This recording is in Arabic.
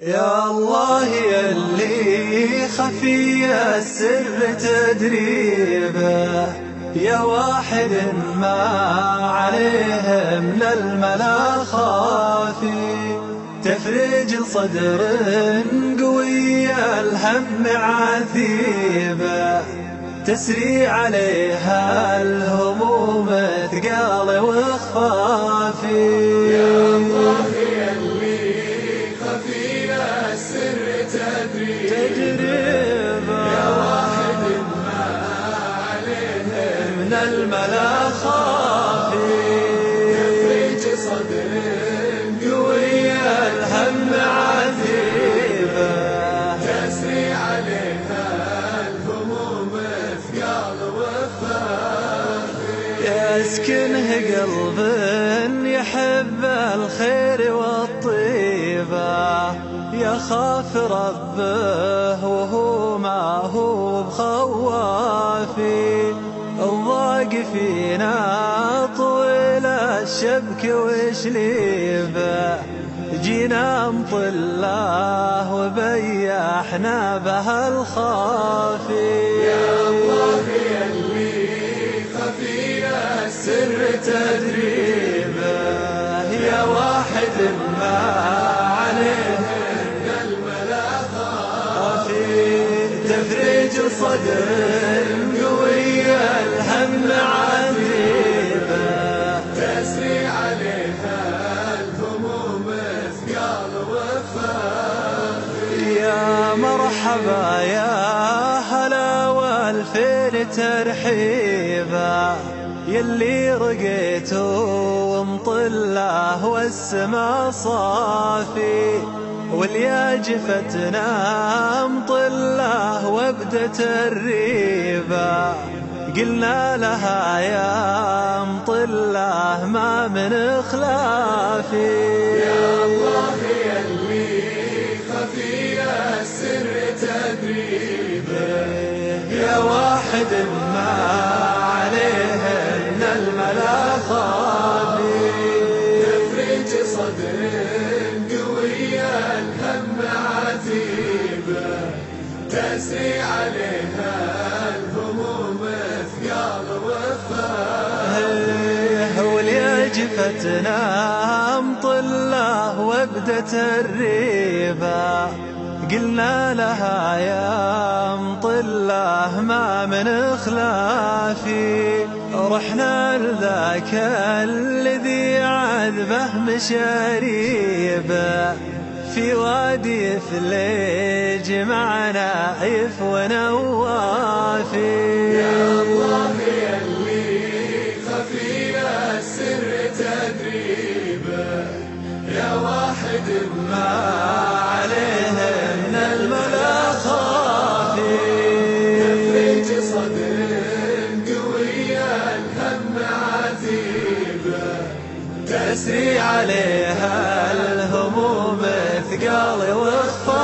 يا الله يلي خفي السر تدريبه، يا واحد ما عليه من الملا خافي، تفرج صدر قوي الهم عذيبه، تسري عليها الهموم ثقال وخفافي. يا الله يلي خفي السر تدريبه، يا واحد ما عليه من الملا خافي، تفرج صدر قوي الهم عذيبه، تسري عليها الهموم ثقال وخفافي. يسكنه قلب يحب الخير والطيبة، يخاف ربه وهو ما هو بخوافي، الضاق فينا طويل الشبك وشليبه، جينا نطله وبيحنا به الخافي. يا الله يلي خفي السر تدريبه، يا واحد ما عليه من الملا خافي، تفرج صدر قوي الهم عذيبه، تسري عليها الهموم ثقال وخفافي. يا مرحبا يا هلا والفين ترحيبا، يلي رقيتوا ومطله والسما صافي، واليا جفتنا مطله وابدت الريبه، قلنا لها يا مطله ما من خلافي. يا الله يلي خفي السر تدريبه، يا واحد ما عليه من الملا خافي، تفرج صدر قوي الهم عتيبه، تسري عليها الهموم ثقال وخفافي. واليا جفتنا مطله وابدت الريبه، قلنا لها يا مطله ما من خلافي، رحنا لذاك الذي عذبه مشاريبه، في وادي ثليج معنا عيف ونوافي. يا الله يلي خفي السر تدريبه، يا واحد ما عليه من الملا خافي، تفرج صدر قوي الهم عتيبه، تسري عليها الهموم ثقال وخفافي.